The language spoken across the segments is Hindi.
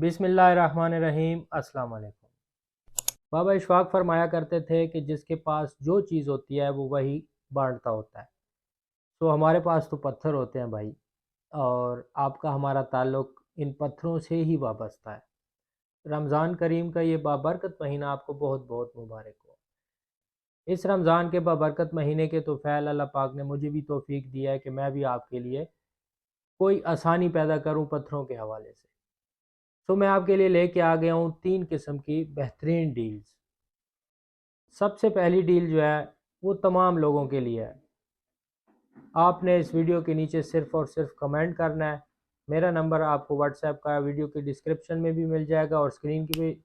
बिस्मिल्लाहिर्रहमानिर्रहीम। अस्सलाम वालेकुम। बाबा इशफाक फरमाया करते थे कि जिसके पास जो चीज़ होती है वो वही बांटता होता है। तो हमारे पास तो पत्थर होते हैं भाई, और आपका हमारा ताल्लुक़ इन पत्थरों से ही वाबस्ता है। रमज़ान करीम का ये बाबरकत महीना आपको बहुत बहुत मुबारक हो। इस रमज़ान के बाबरकत महीने के तो फ़ैल अल्लाह पाक ने मुझे भी तौफ़ीक दिया है कि मैं भी आपके लिए कोई आसानी पैदा करूँ पत्थरों के हवाले से। तो मैं आपके लिए लेके आ गया हूँ 3 किस्म की बेहतरीन डील्स। सबसे पहली डील जो है वो तमाम लोगों के लिए है। आपने इस वीडियो के नीचे सिर्फ़ और सिर्फ कमेंट करना है। मेरा नंबर आपको व्हाट्सएप का वीडियो के डिस्क्रिप्शन में भी मिल जाएगा, और स्क्रीन की भी,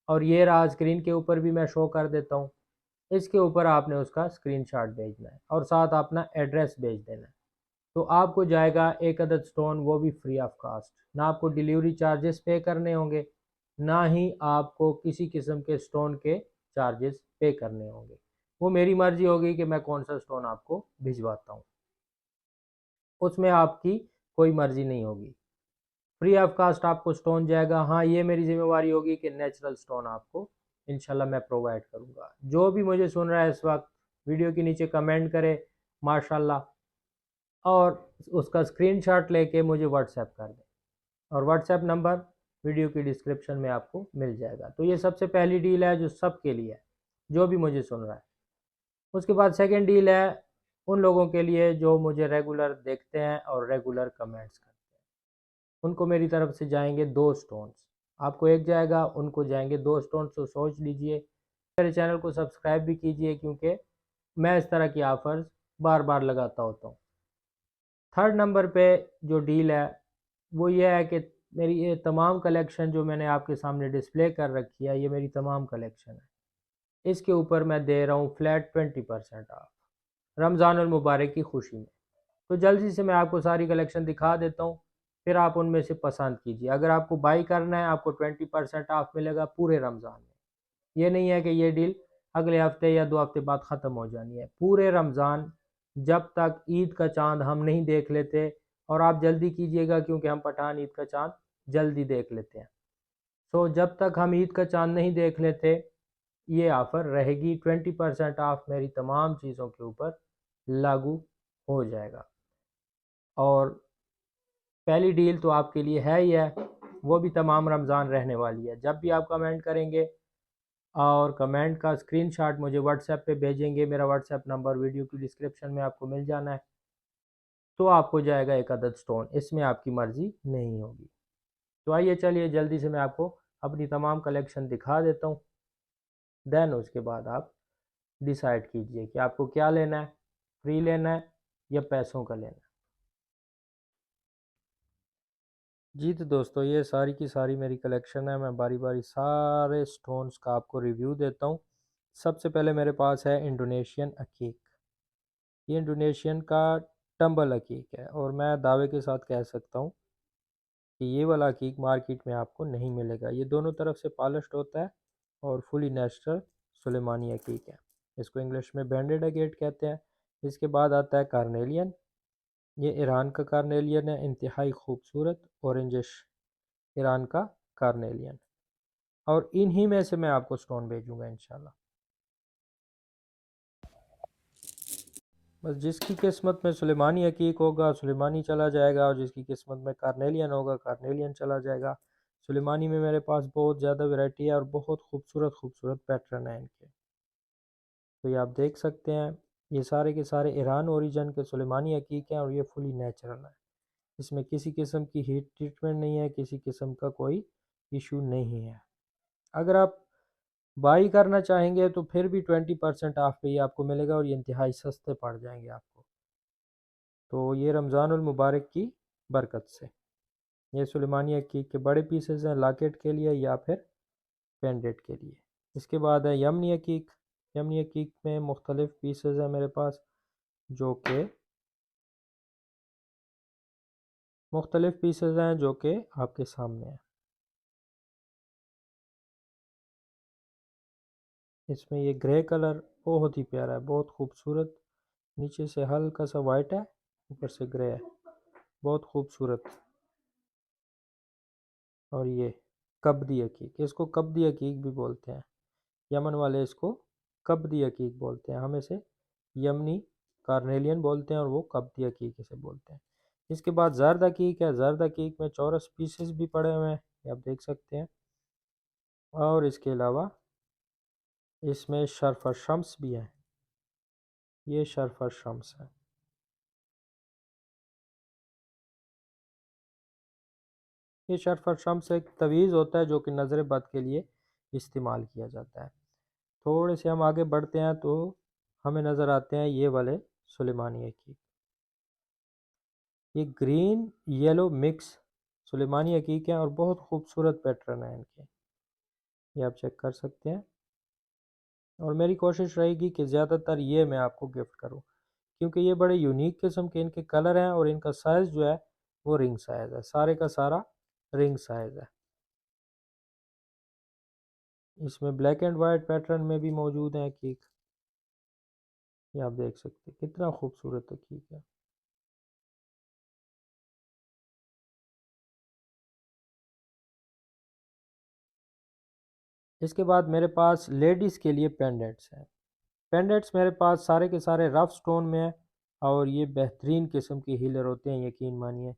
और ये रहा स्क्रीन के ऊपर भी मैं शो कर देता हूँ। इसके ऊपर आपने उसका स्क्रीनशॉट भेजना है और साथ अपना एड्रेस भेज देना है। तो आपको जाएगा एक अदद स्टोन, वो भी फ्री ऑफ कास्ट। ना आपको डिलीवरी चार्जेस पे करने होंगे, ना ही आपको किसी किस्म के स्टोन के चार्जेस पे करने होंगे। वो मेरी मर्ज़ी होगी कि मैं कौन सा स्टोन आपको भिजवाता हूँ, उसमें आपकी कोई मर्ज़ी नहीं होगी। फ्री ऑफ कास्ट आपको स्टोन जाएगा। हाँ, ये मेरी ज़िम्मेवारी होगी कि नेचुरल स्टोन आपको इंशाल्लाह मैं प्रोवाइड करूँगा। जो भी मुझे सुन रहा है इस वक्त, वीडियो के नीचे कमेंट करे माशाल्लाह, और उसका स्क्रीनशॉट लेके मुझे व्हाट्सएप कर दें, और व्हाट्सएप नंबर वीडियो की डिस्क्रिप्शन में आपको मिल जाएगा। तो ये सबसे पहली डील है जो सबके लिए है, जो भी मुझे सुन रहा है। उसके बाद सेकंड डील है उन लोगों के लिए जो मुझे रेगुलर देखते हैं और रेगुलर कमेंट्स करते हैं। उनको मेरी तरफ से जाएंगे 2 स्टोन्स। आपको एक जाएगा, उनको जाएंगे 2 स्टोन्स। तो सोच लीजिए। मेरे चैनल को सब्सक्राइब भी कीजिए, क्योंकि मैं इस तरह की ऑफ़र्स बार बार लगाता होता हूँ। थर्ड नंबर पे जो डील है वो ये है कि मेरी ये तमाम कलेक्शन जो मैंने आपके सामने डिस्प्ले कर रखी है, ये मेरी तमाम कलेक्शन है। इसके ऊपर मैं दे रहा हूँ फ्लैट 20% ऑफ, रमज़ान और मुबारक की खुशी में। तो जल्दी से मैं आपको सारी कलेक्शन दिखा देता हूँ, फिर आप उनमें से पसंद कीजिए। अगर आपको बाई करना है, आपको 20% ऑफ मिलेगा पूरे रमज़ान में। ये नहीं है कि ये डील अगले हफ्ते या 2 हफ्ते बाद ख़त्म हो जानी है। पूरे रमज़ान, जब तक ईद का चाँद हम नहीं देख लेते, और आप जल्दी कीजिएगा क्योंकि हम पठान ईद का चाँद जल्दी देख लेते हैं। तो जब तक हम ईद का चाँद नहीं देख लेते, ये ऑफ़र रहेगी। 20% ऑफ मेरी तमाम चीज़ों के ऊपर लागू हो जाएगा। और पहली डील तो आपके लिए है ही है, वो भी तमाम रमज़ान रहने वाली है। जब भी आप कमेंट करेंगे और कमेंट का स्क्रीनशॉट मुझे व्हाट्सएप पे भेजेंगे, मेरा व्हाट्सएप नंबर वीडियो की डिस्क्रिप्शन में आपको मिल जाना है, तो आपको जाएगा एक अदद स्टोन। इसमें आपकी मर्ज़ी नहीं होगी। तो आइए चलिए जल्दी से मैं आपको अपनी तमाम कलेक्शन दिखा देता हूँ। देन उसके बाद आप डिसाइड कीजिए कि आपको क्या लेना है, फ्री लेना है या पैसों का लेना है। जी तो दोस्तों, ये सारी की सारी मेरी कलेक्शन है। मैं बारी बारी सारे स्टोन्स का आपको रिव्यू देता हूँ। सबसे पहले मेरे पास है इंडोनेशियन अकीक। ये इंडोनेशियन का टम्बल अकीक है, और मैं दावे के साथ कह सकता हूँ कि ये वाला अकीक मार्केट में आपको नहीं मिलेगा। ये दोनों तरफ से पॉलिश्ड होता है और फुली नेचुरल सुलेमानी अकीक है। इसको इंग्लिश में बैंडेड अगेट कहते हैं। इसके बाद आता है कार्नेलियन। ये ईरान का कार्नेलियन है, इंतहाई खूबसूरत ऑरेंजिश ईरान का कार्नेलियन। और इन्हीं में से मैं आपको स्टोन भेजूंगा इंशाल्लाह। बस जिसकी किस्मत में सुलेमानी हकीक होगा सुलेमानी चला जाएगा, और जिसकी किस्मत में कार्नेलियन होगा कार्नेलियन चला जाएगा। सुलेमानी में मेरे पास बहुत ज़्यादा वैरायटी है और बहुत खूबसूरत खूबसूरत पैटर्न है इनके। तो ये आप देख सकते हैं, ये सारे के सारे ईरान ओरिजिन के सुलेमानी हकीक हैं, और ये फुली नेचुरल है। इसमें किसी किस्म की हीट ट्रीटमेंट नहीं है, किसी किस्म का कोई इशू नहीं है। अगर आप बाई करना चाहेंगे तो फिर भी 20% ऑफ पे ये आपको मिलेगा, और ये इंतहाई सस्ते पड़ जाएंगे आपको। तो ये रमज़ानुल मुबारक की बरकत से ये सुलेमानी हकीक के बड़े पीसेस हैं, लॉकेट के लिए या फिर पेंडेंट के लिए। इसके बाद है यमनी हकीक। यमनी हकीक में मुख्तलिफ़ पीसेस हैं मेरे पास, जो कि आपके सामने हैं। इसमें ये ग्रे कलर बहुत ही प्यारा है, बहुत खूबसूरत। नीचे से हल्का सा वाइट है, ऊपर से ग्रे है, बहुत खूबसूरत। और ये कब्दी अकीक, इसको कब्दी अकीक भी बोलते हैं। यमन वाले इसको कब्दी अकीक बोलते हैं, हम इसे यमनी कार्नेलियन बोलते हैं और वो कब्दी अकीक इसे बोलते हैं। इसके बाद जर्द अकीक है। जर्द अकीक में चौरस पीसेस भी पड़े हुए हैं, ये आप देख सकते हैं। और इसके अलावा इसमें शर्फ शम्स भी है, ये शर्फ शम्स है। ये शर्फ शम्स एक तवीज़ होता है जो कि नज़र बद के लिए इस्तेमाल किया जाता है। थोड़े से हम आगे बढ़ते हैं तो हमें नज़र आते हैं ये वाले सुलेमानी अकीक। ये ग्रीन येलो मिक्स सुलेमानी अकीक हैं और बहुत खूबसूरत पैटर्न है इनके, ये आप चेक कर सकते हैं। और मेरी कोशिश रहेगी कि ज़्यादातर ये मैं आपको गिफ्ट करूं, क्योंकि ये बड़े यूनिक किस्म के इनके कलर हैं और इनका साइज़ जो है वो रिंग साइज़ है, सारे का सारा रिंग साइज़ है। इसमें ब्लैक एंड वाइट पैटर्न में भी मौजूद है अकीक, ये आप देख सकते हैं कितना खूबसूरत अकीक है। इसके बाद मेरे पास लेडीज़ के लिए पेंडेंट्स हैं। पेंडेंट्स मेरे पास सारे के सारे रफ स्टोन में है और ये बेहतरीन किस्म के हीलर होते हैं, यकीन मानिए।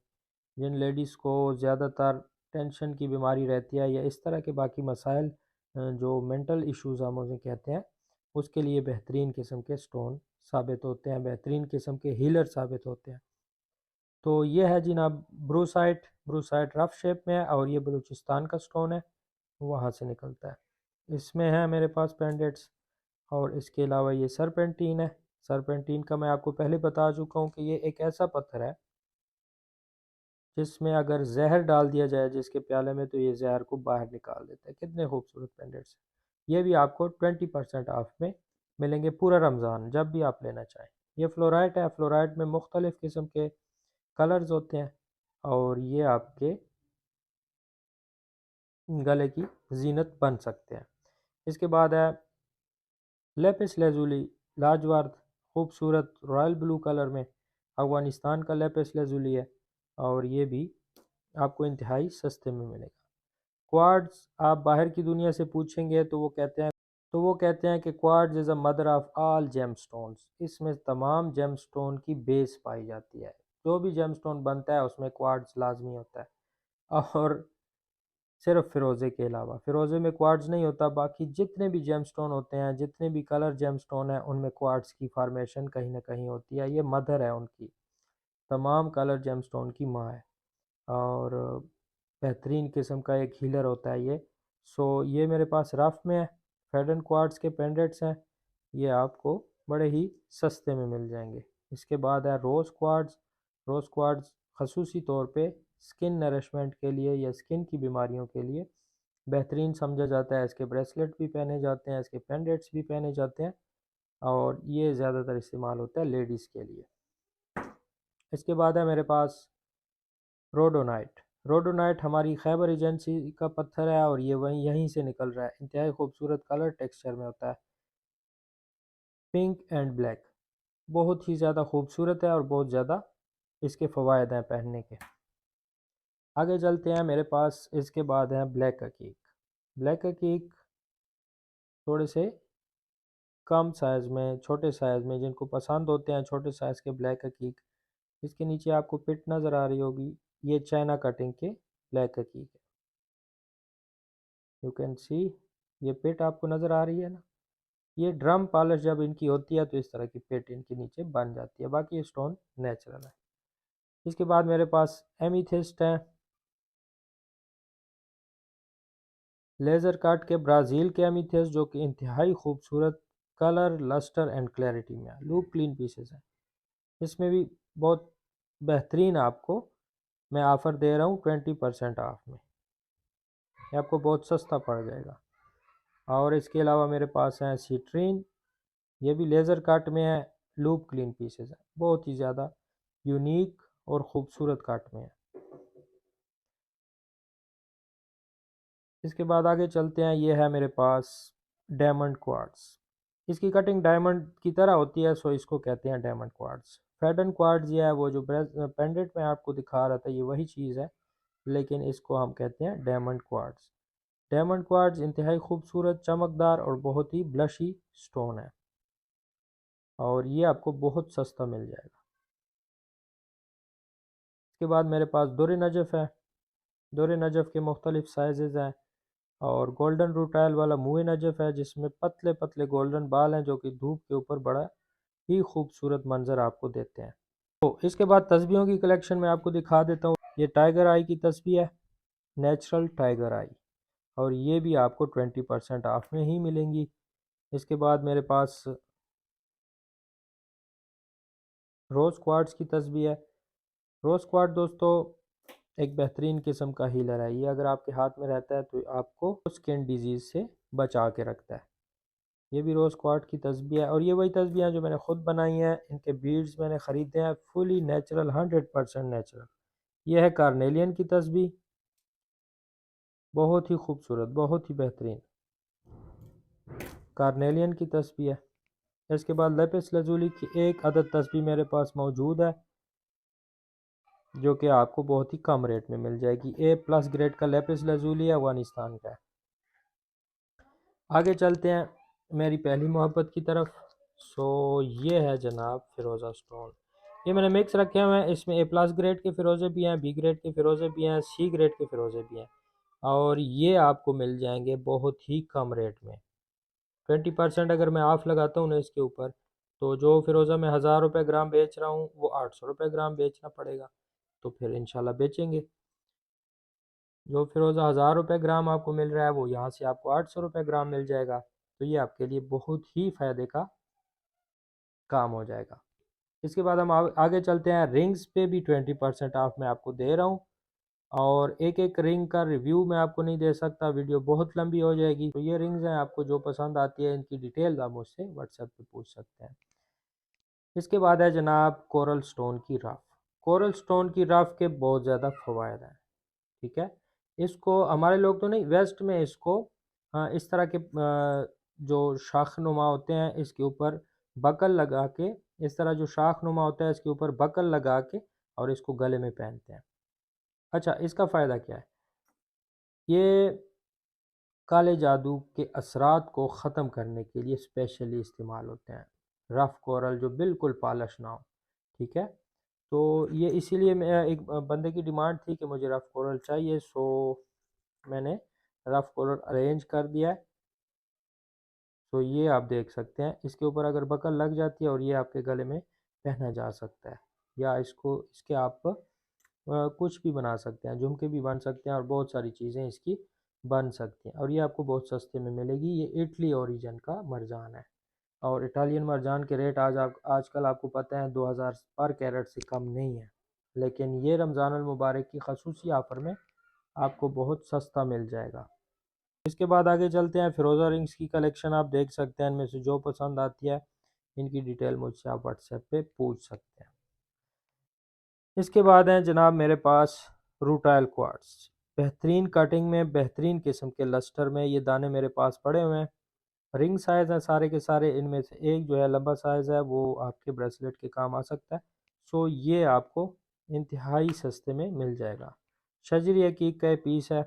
जिन लेडीज़ को ज़्यादातर टेंशन की बीमारी रहती है या इस तरह के बाकी मसाइल जो मेंटल इश्यूज़ हम उन्हें कहते हैं, उसके लिए बेहतरीन किस्म के स्टोन साबित होते हैं, बेहतरीन किस्म के हीलर साबित होते हैं। तो ये है जनाब ब्रूसाइट। ब्रूसाइट रफ शेप में है और ये बलूचिस्तान का स्टोन है, वहाँ से निकलता है। इसमें है मेरे पास पेंडेंट्स। और इसके अलावा ये सरपेंटीन है। सरपेंटीन का मैं आपको पहले बता चुका हूँ कि ये एक ऐसा पत्थर है जिसमें अगर जहर डाल दिया जाए जिसके प्याले में, तो ये जहर को बाहर निकाल देता है। कितने खूबसूरत पेंडेंट्स। ये भी आपको 20% ऑफ में मिलेंगे पूरा रमज़ान, जब भी आप लेना चाहें। ये फ्लोराइट है। फ्लोराइट में मुख्तलिफ़ किस्म के कलर्स होते हैं और ये आपके गले की जीनत बन सकते हैं। इसके बाद है लेपिस लेजुली, लाजवाब खूबसूरत रॉयल ब्लू कलर में अफ़गानिस्तान का लेपिस लेजुली है और ये भी आपको इंतहाई सस्ते में मिलेगा। क्वार्ट्ज आप बाहर की दुनिया से पूछेंगे तो वो कहते हैं कि quartz is a mother of all gemstones. इसमें तमाम जेमस्टोन की बेस पाई जाती है। जो भी जेमस्टोन बनता है उसमें क्वार्ट्ज लाजमी होता है। और सिर्फ फ़िरोज़े के अलावा, फ़िरोज़े में क्वार्ट्ज़ नहीं होता, बाकी जितने भी जेमस्टोन होते हैं, जितने भी कलर जेमस्टोन हैं, उनमें क्वार्ट्ज़ की फार्मेशन कहीं ना कहीं होती है। ये मदर है उनकी, तमाम कलर जेमस्टोन की माँ है और बेहतरीन किस्म का एक हीलर होता है ये। सो ये मेरे पास रफ में है। फेडन क्वार्ट्ज़ के पेंडेंट्स हैं, ये आपको बड़े ही सस्ते में मिल जाएंगे। इसके बाद है रोज़ क्वार्ट्ज़। रोज़ क्वार्ट्ज़ खसूसी तौर पे स्किन नरिशमेंट के लिए या स्किन की बीमारियों के लिए बेहतरीन समझा जाता है। इसके ब्रेसलेट भी पहने जाते हैं, इसके पेंडेंट्स भी पहने जाते हैं और ये ज़्यादातर इस्तेमाल होता है लेडीज़ के लिए। इसके बाद है मेरे पास रोडोनाइट। रोडोनाइट हमारी खैबर एजेंसी का पत्थर है और ये वहीं यहीं से निकल रहा है। इंतहाई खूबसूरत कलर टेक्सचर में होता है, पिंक एंड ब्लैक। बहुत ही ज़्यादा खूबसूरत है और बहुत ज़्यादा इसके फ़वायद हैं पहनने के। आगे चलते हैं, मेरे पास इसके बाद है ब्लैक अकीक। ब्लैक अकीक थोड़े से कम साइज़ में, छोटे साइज़ में जिनको पसंद होते हैं छोटे साइज़ के ब्लैक अकीक। इसके नीचे आपको पिट नज़र आ रही होगी, ये चाइना कटिंग के ब्लैक अकीक है। यू कैन सी, ये पिट आपको नज़र आ रही है ना। ये ड्रम पॉलिश जब इनकी होती है तो इस तरह की पिट इनके नीचे बन जाती है, बाकी ये स्टोन नेचुरल है। इसके बाद मेरे पास एमीथिस्ट है। लेज़र कट के ब्राज़ील के एमीथिस्ट जो कि इंतहाई खूबसूरत कलर, लस्टर एंड क्लैरिटी में है। लूप क्लीन पीसेस है। इसमें भी बहुत बेहतरीन आपको मैं ऑफ़र दे रहा हूँ 20% ऑफ में, ये आपको बहुत सस्ता पड़ जाएगा। और इसके अलावा मेरे पास है सिट्रीन, ये भी लेज़र कट में है, लूप क्लीन पीसेस है, बहुत ही ज़्यादा यूनिक और ख़ूबसूरत कट में है। इसके बाद आगे चलते हैं, ये है मेरे पास डायमंड क्वार्ट्ज। इसकी कटिंग डायमंड की तरह होती है, सो इसको कहते हैं डायमंड क्वार्ट्ज। फेडन क्वार्ट्ज ये है, वो जो पेंडेंट में आपको दिखा रहा था ये वही चीज़ है, लेकिन इसको हम कहते हैं डायमंड क्वार्ट्ज। डायमंड क्वार्ट्ज इंतहाई खूबसूरत, चमकदार और बहुत ही ब्लशी स्टोन है, और ये आपको बहुत सस्ता मिल जाएगा। इसके बाद मेरे पास दुर नजफ़ है। दुर नजफ़ के मुख्तलिफ साइज़ हैं, और गोल्डन रूटाइल वाला मुँह नजफ़ है जिसमें पतले पतले गोल्डन बाल हैं जो कि धूप के ऊपर बड़ा ही खूबसूरत मंजर आपको देते हैं। तो इसके बाद तस्बीहों की कलेक्शन में आपको दिखा देता हूँ। ये टाइगर आई की तस्बीह है, नेचुरल टाइगर आई, और ये भी आपको 20% ऑफ में ही मिलेंगी। इसके बाद मेरे पास रोज़ क्वार्ट्स की तस्बीह है। रोज़ क्वार्ट्स दोस्तों एक बेहतरीन किस्म का हीलर है। ये अगर आपके हाथ में रहता है तो आपको स्किन डिजीज़ से बचा के रखता है। ये भी रोज़ क्वार्ट्स की तस्बीह है, और ये वही तस्बीह हैं जो मैंने ख़ुद बनाई हैं। इनके बीड्स मैंने ख़रीदे हैं, फुली नेचुरल, 100% नेचुरल। ये है कार्नेलियन की तस्बीह, बहुत ही खूबसूरत, बहुत ही बेहतरीन कार्नेलियन की तस्बीह है। इसके बाद लेपिस लजूली की एक अदद तस्बीह मेरे पास मौजूद है जो कि आपको बहुत ही कम रेट में मिल जाएगी। A+ ग्रेड का लेपिस लजूली है, अफगानिस्तान का है। आगे चलते हैं मेरी पहली मोहब्बत की तरफ। ये है जनाब फ़िरोज़ा स्टोन। ये मैंने मिक्स रखे हुए हैं। इसमें A+ ग्रेड के फ़िरोज़े भी हैं, B ग्रेड के फ़िरोज़े भी हैं, C ग्रेड के फ़िरोज़े भी हैं, और ये आपको मिल जाएंगे बहुत ही कम रेट में। 20% अगर मैं ऑफ़ लगाता हूँ ना इसके ऊपर, तो जो फ़िरोज़ा मैं 1000 रुपये ग्राम बेच रहा हूँ वो 800 रुपये ग्राम बेचना पड़ेगा। तो फिर इंशाल्लाह बेचेंगे। जो फ़िरोज़ा 1000 रुपये ग्राम आपको मिल रहा है वो यहाँ से आपको 800 रुपये ग्राम मिल जाएगा। तो ये आपके लिए बहुत ही फ़ायदे का काम हो जाएगा। इसके बाद हम आगे चलते हैं। रिंग्स पे भी 20% ऑफ मैं आपको दे रहा हूँ, और एक एक रिंग का रिव्यू मैं आपको नहीं दे सकता, वीडियो बहुत लंबी हो जाएगी। तो ये रिंग्स हैं, आपको जो पसंद आती है इनकी डिटेल आप मुझसे व्हाट्सएप पे पूछ सकते हैं। इसके बाद है जनाब कोरल स्टोन की रफ़। कोरल स्टोन की रफ़ के बहुत ज़्यादा फ़वाइद हैं, ठीक है। इसको हमारे लोग तो नहीं, वेस्ट में इसको इस तरह के जो शाख नुमा होते हैं इसके ऊपर बकल लगा के, इस तरह जो शाख नुमा होता है इसके ऊपर बकल लगा के और इसको गले में पहनते हैं। अच्छा, इसका फ़ायदा क्या है? ये काले जादू के असरात को ख़त्म करने के लिए स्पेशली इस्तेमाल होते हैं। रफ़ कोरल जो बिल्कुल पॉलिश ना हो, ठीक है। तो ये इसीलिए मैं, एक बंदे की डिमांड थी कि मुझे रफ़ कोरल चाहिए, सो मैंने रफ़ कोरल अरेंज कर दिया है। तो ये आप देख सकते हैं, इसके ऊपर अगर बकल लग जाती है और ये आपके गले में पहना जा सकता है, या इसके आप कुछ भी बना सकते हैं, झुमके भी बन सकते हैं, और बहुत सारी चीज़ें इसकी बन सकती हैं। और ये आपको बहुत सस्ते में मिलेगी। ये इटली ओरिजिन का मरजान है, और इटालियन मरजान के रेट आजकल आपको पता है 2000 पर कैरेट से कम नहीं है, लेकिन ये रमज़ान अल मुबारक की खसूसी ऑफ़र में आपको बहुत सस्ता मिल जाएगा। इसके बाद आगे चलते हैं। फ़िरोज़ा रिंग्स की कलेक्शन आप देख सकते हैं, इनमें से जो पसंद आती है इनकी डिटेल मुझसे आप व्हाट्सएप पे पूछ सकते हैं। इसके बाद हैं जनाब मेरे पास रूटाइल क्वार्ट्स, बेहतरीन कटिंग में, बेहतरीन किस्म के लस्टर में ये दाने मेरे पास पड़े हुए हैं। रिंग साइज़ हैं सारे के सारे, इनमें से एक जो है लंबा साइज़ है वो आपके ब्रेसलेट के काम आ सकता है। ये आपको इंतहाई सस्ते में मिल जाएगा। शजरी हकीक का पीस है,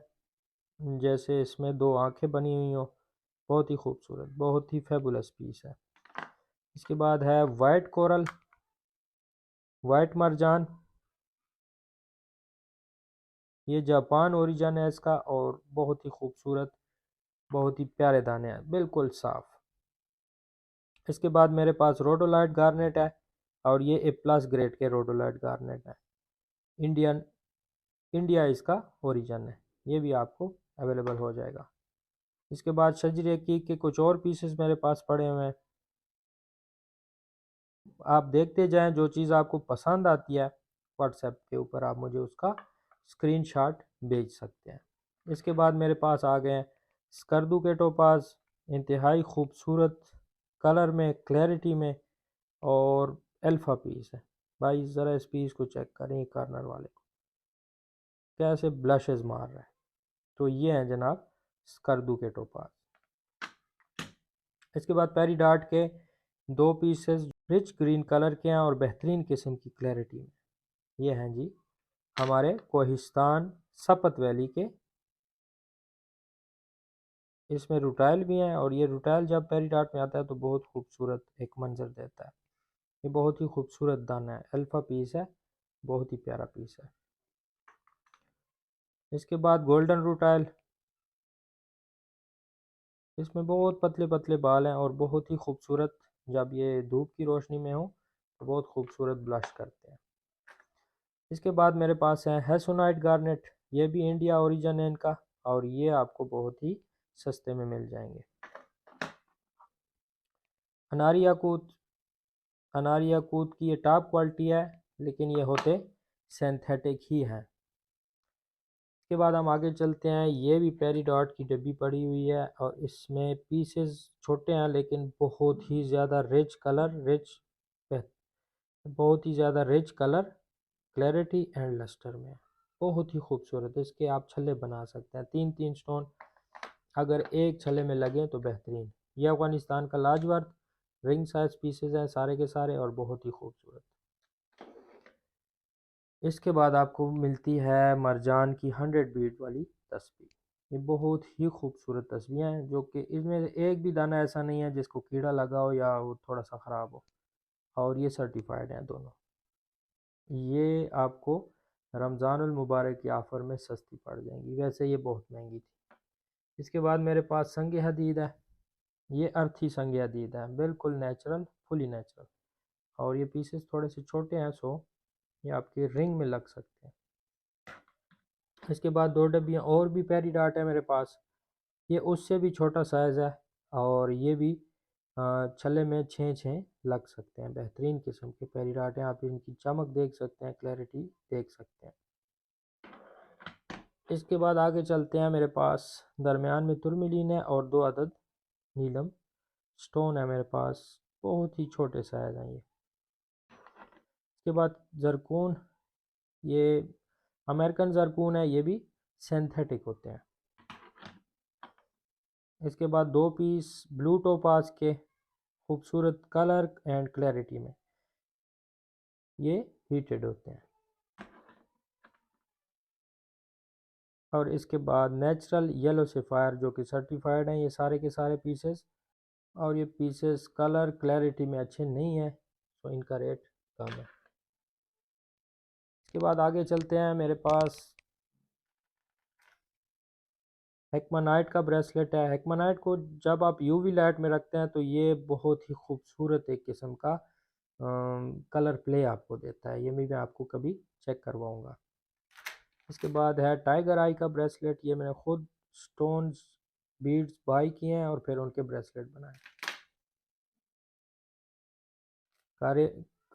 जैसे इसमें दो आंखें बनी हुई हों, बहुत ही खूबसूरत, बहुत ही फेबुलस पीस है। इसके बाद है वाइट कोरल, वाइट मरजान, ये जापान ओरिजिन है इसका, और बहुत ही खूबसूरत, बहुत ही प्यारे दाने हैं, बिल्कुल साफ़। इसके बाद मेरे पास रोडोलाइट गार्नेट है, और ये A+ ग्रेड के रोडोलाइट गार्नेट है। इंडिया इसका ओरिजिन है, ये भी आपको अवेलेबल हो जाएगा। इसके बाद शजरी हकीक के कुछ और पीसेस मेरे पास पड़े हुए हैं, आप देखते जाएं। जो चीज़ आपको पसंद आती है व्हाट्सएप के ऊपर आप मुझे उसका स्क्रीनशॉट भेज सकते हैं। इसके बाद मेरे पास आ गए हैं स्कर्दू के टोपाज, इंतहाई खूबसूरत कलर में, क्लैरिटी में, और अल्फ़ा पीस है। भाई ज़रा इस पीस को चेक करें, कार्नर वाले को कैसे ब्लशेस मार रहा है। तो ये हैं जनाब स्कर्दू के टोपाज। इसके बाद पेरी डार्ट के दो पीसेस रिच ग्रीन कलर के हैं और बेहतरीन किस्म की क्लैरिटी में। ये हैं जी हमारे कोहिस्तान सपत वैली के इसमें रूटाइल भी हैं, और ये रूटाइल जब पेरिडाट में आता है तो बहुत खूबसूरत एक मंजर देता है। ये बहुत ही खूबसूरत दाना है, अल्फ़ा पीस है, बहुत ही प्यारा पीस है। इसके बाद गोल्डन रूटाइल, इसमें बहुत पतले पतले बाल हैं और बहुत ही खूबसूरत, जब ये धूप की रोशनी में हो तो बहुत खूबसूरत ब्लश करते हैं। इसके बाद मेरे पास है हेसोनाइट गार्नेट, ये भी इंडिया ओरिजिन है इनका, और ये आपको बहुत ही सस्ते में मिल जाएंगे। अनारी याकूत, अनारी याकूत की ये टॉप क्वालिटी है, लेकिन ये होते सिंथेटिक ही हैं। इसके बाद हम आगे चलते हैं, ये भी पेरिडॉट की डब्बी पड़ी हुई है, और इसमें पीसेस छोटे हैं लेकिन बहुत ही ज़्यादा रिच कलर, बहुत ही ज़्यादा rich colour, clarity and lustre में, बहुत ही खूबसूरत है। इसके आप छल्ले बना सकते हैं, 3-3 स्टोन अगर एक छल्ले में लगे तो बेहतरीन। ये अफगानिस्तान का लाजवर्थ रिंग साइज पीसेस हैं सारे के सारे, और बहुत ही खूबसूरत। इसके बाद आपको मिलती है मरजान की 100 बीट वाली तस्बीह। ये बहुत ही खूबसूरत तस्बीह हैं, जो कि इसमें एक भी दाना ऐसा नहीं है जिसको कीड़ा लगा हो या वो थोड़ा सा ख़राब हो, और ये सर्टिफाइड हैं दोनों। ये आपको रमज़ानुल मुबारक की ऑफ़र में सस्ती पड़ जाएंगी, वैसे ये बहुत महंगी थी। इसके बाद मेरे पास संग हदीद है, ये अर्थी संग हदीद है, बिल्कुल नेचुरल, फुली नेचुरल, और ये पीसेस थोड़े से छोटे हैं, सो ये आपके रिंग में लग सकते हैं। इसके बाद 2 डब्बियाँ और भी पेरिडाट है मेरे पास, ये उससे भी छोटा साइज़ है, और ये भी छल्ले में 6-6 लग सकते हैं। बेहतरीन किस्म के पेरिडाट हैं, आप इनकी चमक देख सकते हैं, क्लैरिटी देख सकते हैं। इसके बाद आगे चलते हैं, मेरे पास दरमियान में तुरमिलीन है और 2 अदद नीलम स्टोन है मेरे पास, बहुत ही छोटे साइज़ हैं ये। इसके बाद जरकून, ये अमेरिकन जरकून है, ये भी सिंथेटिक होते हैं। इसके बाद 2 पीस ब्लू टोपाज के खूबसूरत कलर एंड क्लैरिटी में, ये हीटेड होते हैं। और इसके बाद नेचुरल येलो सेफायर, जो कि सर्टिफाइड हैं ये सारे के सारे पीसेस, और ये पीसेस कलर क्लैरिटी में अच्छे नहीं है, तो इनका रेट कम है। इसके बाद आगे चलते हैं, मेरे पास हेक्मानाइट का ब्रेसलेट है। हेक्मानाइट को जब आप यूवी लाइट में रखते हैं तो ये बहुत ही खूबसूरत एक किस्म का कलर प्ले आपको देता है, ये मैं आपको कभी चेक करवाऊँगा। इसके बाद है टाइगर आई का ब्रेसलेट, ये मैंने खुद स्टोन्स बीड्स बाई किए हैं और फिर उनके ब्रेसलेट बनाए। कारे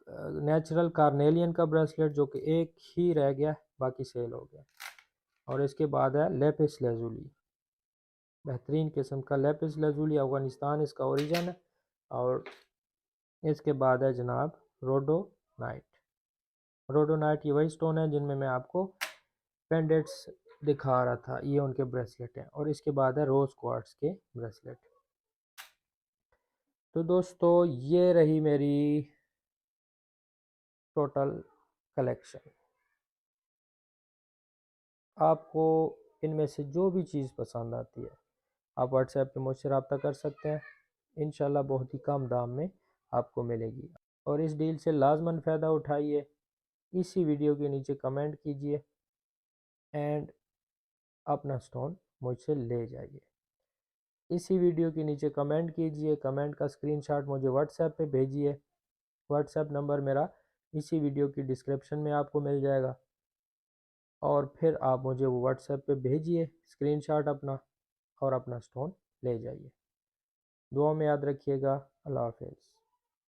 नेचुरल कार्नेलियन का ब्रेसलेट, जो कि एक ही रह गया, बाकी सेल हो गया। और इसके बाद है लेपिस लेजुली, बेहतरीन किस्म का लेपिस लेजुली, अफ़गानिस्तान इसका ओरिजिन है। और इसके बाद है जनाब रोडोनाइट। रोडोनाइट ये वही स्टोन है जिनमें मैं आपको पेंडेंट्स दिखा रहा था, ये उनके ब्रेसलेट हैं। और इसके बाद है रोज़ क्वार्ट्स के ब्रेसलेट। तो दोस्तों ये रही मेरी टोटल कलेक्शन। आपको इनमें से जो भी चीज़ पसंद आती है आप व्हाट्सएप पे मुझसे रब्ता कर सकते हैं, इंशाल्लाह बहुत ही कम दाम में आपको मिलेगी। और इस डील से लाजमन फ़ायदा उठाइए, इसी वीडियो के नीचे कमेंट कीजिए एंड अपना स्टोन मुझसे ले जाइए। इसी वीडियो के नीचे कमेंट कीजिए, कमेंट का स्क्रीनशॉट मुझे व्हाट्सएप पे भेजिए। व्हाट्सएप नंबर मेरा इसी वीडियो की डिस्क्रिप्शन में आपको मिल जाएगा, और फिर आप मुझे वो व्हाट्सएप पे भेजिए स्क्रीनशॉट अपना, और अपना स्टोन ले जाइए। दुआ में याद रखिएगा। अल्लाह हाफ़िज़।